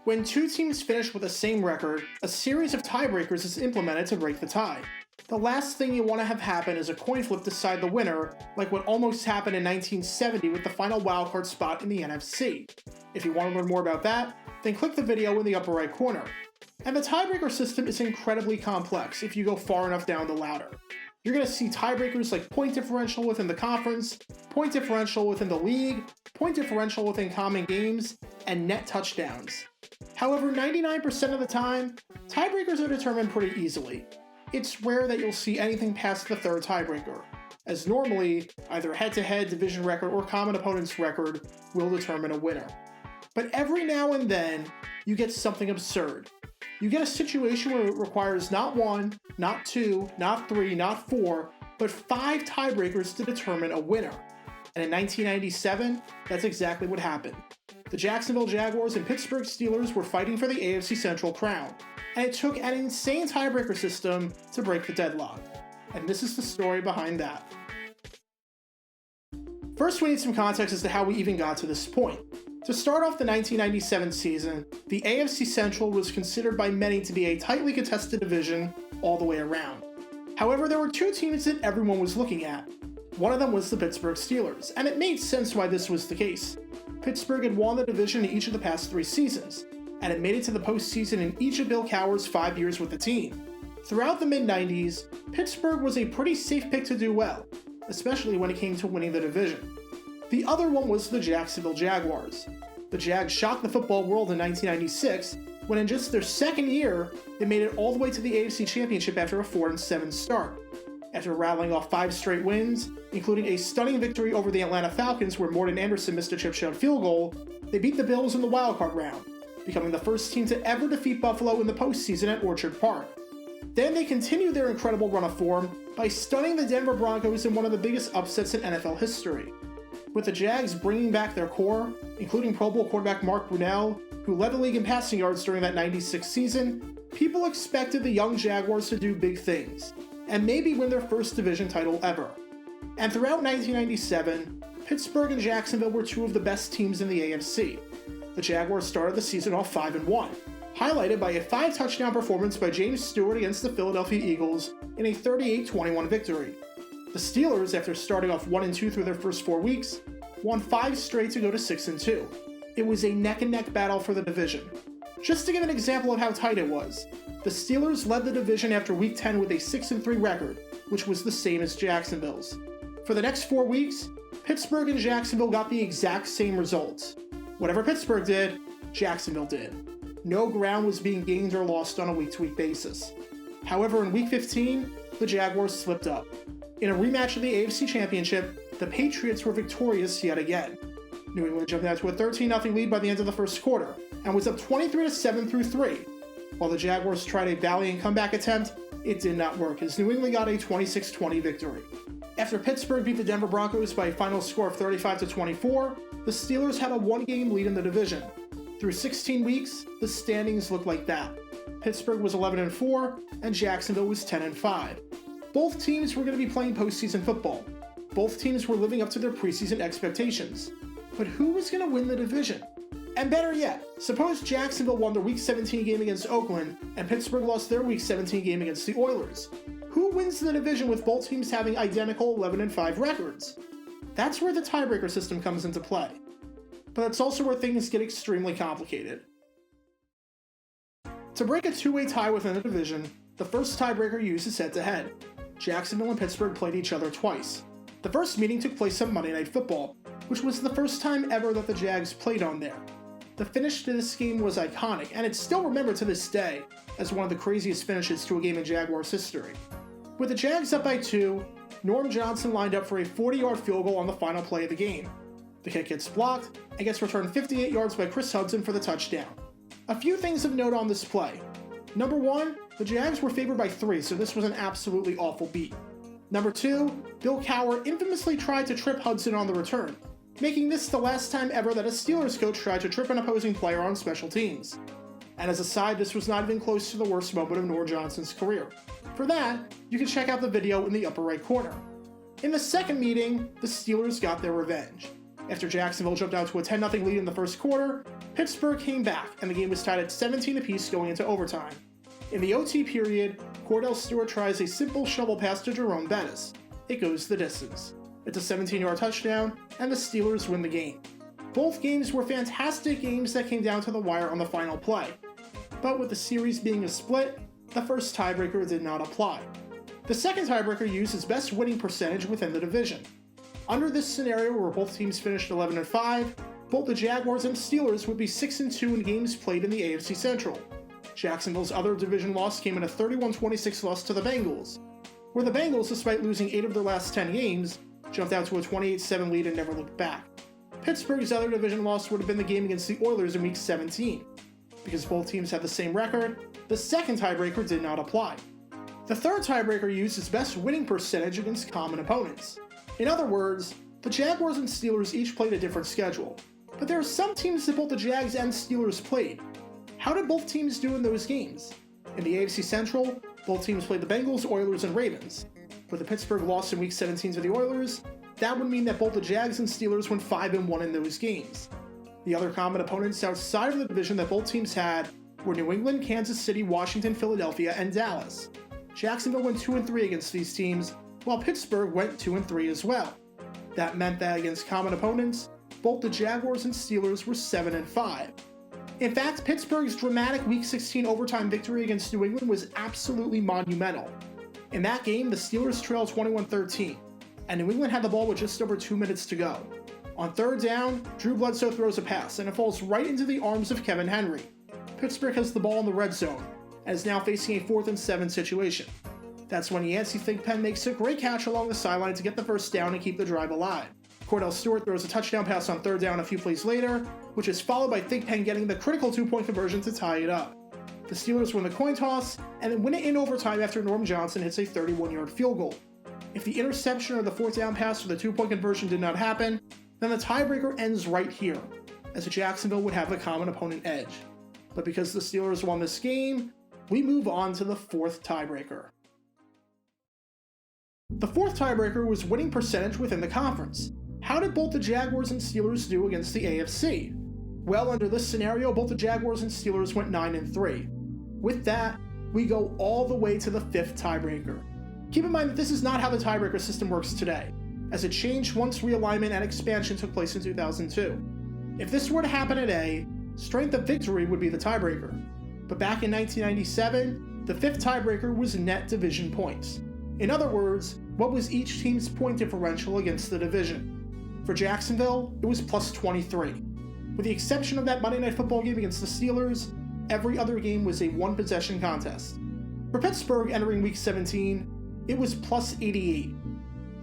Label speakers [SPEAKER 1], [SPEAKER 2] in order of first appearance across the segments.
[SPEAKER 1] When two teams finish with the same record, a series of tiebreakers is implemented to break the tie. The last thing you want to have happen is a coin flip decide the winner, like what almost happened in 1970 with the final wildcard spot in the NFC. If you want to learn more about that, then click the video in the upper right corner. And the tiebreaker system is incredibly complex if you go far enough down the ladder. You're going to see tiebreakers like point differential within the conference, point differential within the league, point differential within common games, and net touchdowns. However, 99% of the time, tiebreakers are determined pretty easily. It's rare that you'll see anything past the third tiebreaker, as normally, either head-to-head division record or common opponent's record will determine a winner. But every now and then, you get something absurd. You get a situation where it requires not one, not two, not three, not four, but 5 tiebreakers to determine a winner. And in 1997, that's exactly what happened. The Jacksonville Jaguars and Pittsburgh Steelers were fighting for the AFC Central crown, and it took an insane tiebreaker system to break the deadlock. And this is the story behind that. First, we need some context as to how we even got to this point. To start off the 1997 season, the AFC Central was considered by many to be a tightly contested division all the way around. However, there were 2 teams that everyone was looking at. One of them was the Pittsburgh Steelers, and it made sense why this was the case. Pittsburgh had won the division in each of the past 3 seasons, and had made it to the postseason in each of Bill Cowher's 5 years with the team. Throughout the mid-90s, Pittsburgh was a pretty safe pick to do well, especially when it came to winning the division. The other one was the Jacksonville Jaguars. The Jags shocked the football world in 1996, when in just their second year, they made it all the way to the AFC Championship after a 4-7 start. After rattling off 5 straight wins, including a stunning victory over the Atlanta Falcons where Morten Andersen missed a chip-shot field goal, they beat the Bills in the wildcard round, becoming the first team to ever defeat Buffalo in the postseason at Orchard Park. Then they continued their incredible run of form by stunning the Denver Broncos in one of the biggest upsets in NFL history. With the Jags bringing back their core, including Pro Bowl quarterback Mark Brunell, who led the league in passing yards during that 96 season, people expected the young Jaguars to do big things, and maybe win their first division title ever. And throughout 1997, Pittsburgh and Jacksonville were 2 of the best teams in the AFC. The Jaguars started the season off 5-1, highlighted by a 5-touchdown performance by James Stewart against the Philadelphia Eagles in a 38-21 victory. The Steelers, after starting off 1-2 through their first 4 weeks, won 5 straight to go to 6-2. It was a neck-and-neck battle for the division. Just to give an example of how tight it was, the Steelers led the division after Week 10 with a 6-3 record, which was the same as Jacksonville's. For the next 4 weeks, Pittsburgh and Jacksonville got the exact same results. Whatever Pittsburgh did, Jacksonville did. No ground was being gained or lost on a week-to-week basis. However, in Week 15, the Jaguars slipped up. In a rematch of the AFC Championship, the Patriots were victorious yet again. New England jumped out to a 13-0 lead by the end of the first quarter, and was up 23-7 through 3. While the Jaguars tried a valiant comeback attempt, it did not work, as New England got a 26-20 victory. After Pittsburgh beat the Denver Broncos by a final score of 35-24, the Steelers had a 1-game lead in the division. Through 16 weeks, the standings looked like that. Pittsburgh was 11-4, and Jacksonville was 10-5. Both teams were going to be playing postseason football. Both teams were living up to their preseason expectations. But who was going to win the division? And better yet, suppose Jacksonville won their Week 17 game against Oakland, and Pittsburgh lost their Week 17 game against the Oilers. Who wins the division with both teams having identical 11-5 records? That's where the tiebreaker system comes into play. But that's also where things get extremely complicated. To break a 2-way tie within a division, the first tiebreaker used is head-to-head. Jacksonville and Pittsburgh played each other twice. The first meeting took place on Monday Night Football, which was the first time ever that the Jags played on there. The finish to this game was iconic, and it's still remembered to this day as one of the craziest finishes to a game in Jaguars history. With the Jags up by 2, Norm Johnson lined up for a 40-yard field goal on the final play of the game. The kick gets blocked and gets returned 58 yards by Chris Hudson for the touchdown. A few things of note on this play. Number 1, the Jags were favored by 3, so this was an absolutely awful beat. Number 2, Bill Cowher infamously tried to trip Hudson on the return, making this the last time ever that a Steelers coach tried to trip an opposing player on special teams. And as a side, this was not even close to the worst moment of Norm Johnson's career. For that, you can check out the video in the upper right corner. In the second meeting, the Steelers got their revenge. After Jacksonville jumped out to a 10-0 lead in the first quarter, Pittsburgh came back, and the game was tied at 17 apiece going into overtime. In the OT period, Kordell Stewart tries a simple shovel pass to Jerome Bettis. It goes the distance. It's a 17-yard touchdown, and the Steelers win the game. Both games were fantastic games that came down to the wire on the final play. But with the series being a split, the first tiebreaker did not apply. The second tiebreaker used its best winning percentage within the division. Under this scenario where both teams finished 11-5, both the Jaguars and Steelers would be 6-2 in games played in the AFC Central. Jacksonville's other division loss came in a 31-26 loss to the Bengals, where the Bengals, despite losing 8 of their last 10 games, jumped out to a 28-7 lead and never looked back. Pittsburgh's other division loss would have been the game against the Oilers in Week 17. Because both teams had the same record, the second tiebreaker did not apply. The third tiebreaker used its best winning percentage against common opponents. In other words, the Jaguars and Steelers each played a different schedule, but there are some teams that both the Jags and Steelers played. How did both teams do in those games? In the AFC Central, both teams played the Bengals, Oilers, and Ravens. With the Pittsburgh loss in Week 17 to the Oilers, that would mean that both the Jags and Steelers went 5-1 in those games. The other common opponents outside of the division that both teams had were New England, Kansas City, Washington, Philadelphia, and Dallas. Jacksonville went 2-3 against these teams, while Pittsburgh went 2-3 as well. That meant that against common opponents, both the Jaguars and Steelers were 7-5. In fact, Pittsburgh's dramatic Week 16 overtime victory against New England was absolutely monumental. In that game, the Steelers trailed 21-13, and New England had the ball with just over 2 minutes to go. On third down, Drew Bledsoe throws a pass, and it falls right into the arms of Kevin Henry. Pittsburgh has the ball in the red zone, and is now facing a 4th and 7 situation. That's when Yancey Thigpen makes a great catch along the sideline to get the first down and keep the drive alive. Kordell Stewart throws a touchdown pass on third down a few plays later, which is followed by Thigpen getting the critical 2-point conversion to tie it up. The Steelers win the coin toss, and then win it in overtime after Norm Johnson hits a 31-yard field goal. If the interception or the 4th down pass for the 2-point conversion did not happen, then the tiebreaker ends right here, as Jacksonville would have the common opponent edge. But because the Steelers won this game, we move on to the fourth tiebreaker. The fourth tiebreaker was winning percentage within the conference. How did both the Jaguars and Steelers do against the AFC? Well, under this scenario, both the Jaguars and Steelers went 9-3. With that, we go all the way to the fifth tiebreaker. Keep in mind that this is not how the tiebreaker system works today, as it changed once realignment and expansion took place in 2002. If this were to happen today, strength of victory would be the tiebreaker. But back in 1997, the fifth tiebreaker was net division points. In other words, what was each team's point differential against the division? For Jacksonville, it was plus 23. With the exception of that Monday Night Football game against the Steelers, every other game was a one-possession contest. For Pittsburgh entering Week 17, it was plus 88.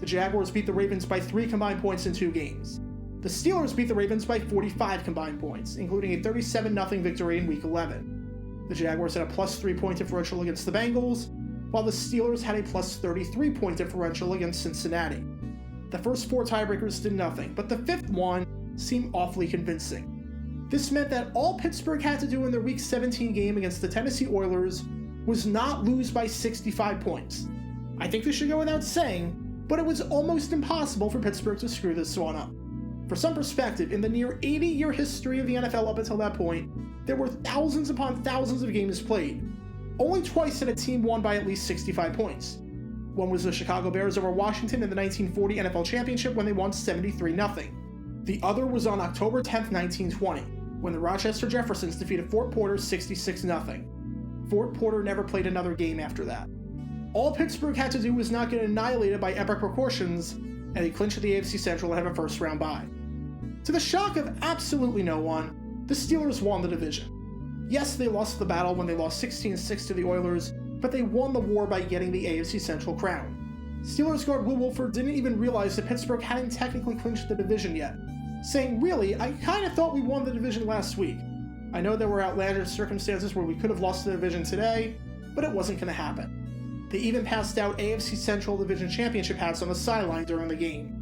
[SPEAKER 1] The Jaguars beat the Ravens by 3 combined points in 2 games. The Steelers beat the Ravens by 45 combined points, including a 37-0 victory in Week 11. The Jaguars had a plus 3-point differential against the Bengals, while the Steelers had a plus 33-point differential against Cincinnati. The first 4 tiebreakers did nothing, but the fifth one seemed awfully convincing. This meant that all Pittsburgh had to do in their Week 17 game against the Tennessee Oilers was not lose by 65 points. I think this should go without saying, but it was almost impossible for Pittsburgh to screw this one up. For some perspective, in the near 80-year history of the NFL up until that point, there were thousands upon thousands of games played. Only twice had a team won by at least 65 points. One was the Chicago Bears over Washington in the 1940 NFL Championship when they won 73-0. The other was on October 10, 1920, when the Rochester Jeffersons defeated Fort Porter 66-0. Fort Porter never played another game after that. All Pittsburgh had to do was not get annihilated by epic proportions, and they clinched the AFC Central and have a first-round bye. To the shock of absolutely no one, the Steelers won the division. Yes, they lost the battle when they lost 16-6 to the Oilers, but they won the war by getting the AFC Central crown. Steelers guard Will Wolford didn't even realize that Pittsburgh hadn't technically clinched the division yet, saying, "Really, I kinda thought we won the division last week. I know there were outlandish circumstances where we could have lost the division today, but it wasn't gonna happen." They even passed out AFC Central Division Championship hats on the sideline during the game.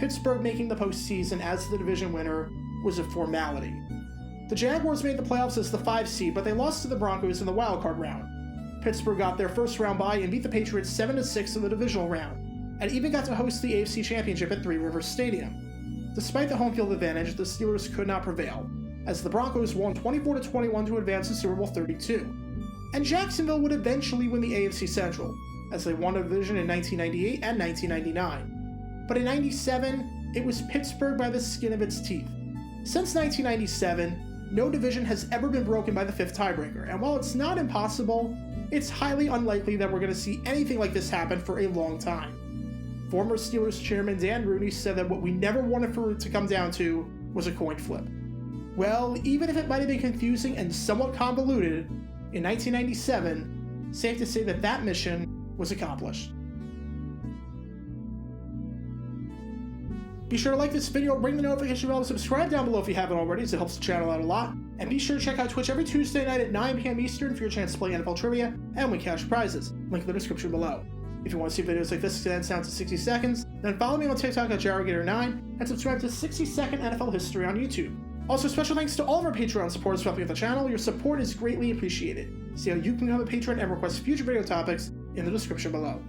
[SPEAKER 1] Pittsburgh making the postseason as the division winner was a formality. The Jaguars made the playoffs as the 5 seed, but they lost to the Broncos in the wildcard round. Pittsburgh got their first round bye and beat the Patriots 7-6 in the divisional round, and even got to host the AFC Championship at Three Rivers Stadium. Despite the home field advantage, the Steelers could not prevail, as the Broncos won 24-21 to advance to Super Bowl 32. And Jacksonville would eventually win the AFC Central, as they won the division in 1998 and 1999. But in 97, it was Pittsburgh by the skin of its teeth. Since 1997, no division has ever been broken by the fifth tiebreaker, and while it's not impossible, it's highly unlikely that we're going to see anything like this happen for a long time. Former Steelers chairman Dan Rooney said that what we never wanted for it to come down to was a coin flip. Well, even if it might have been confusing and somewhat convoluted, in 1997, safe to say that that mission was accomplished. Be sure to like this video, ring the notification bell, and subscribe down below if you haven't already, as it helps the channel out a lot. And be sure to check out Twitch every Tuesday night at 9 p.m. Eastern for your chance to play NFL trivia and win cash prizes. Link in the description below. If you want to see videos like this extended down to 60 seconds, then follow me on TikTok at JaroGator9 and subscribe to 60-second NFL history on YouTube. Also, special thanks to all of our Patreon supporters for helping out the channel. Your support is greatly appreciated. See how you can become a patron and request future video topics in the description below.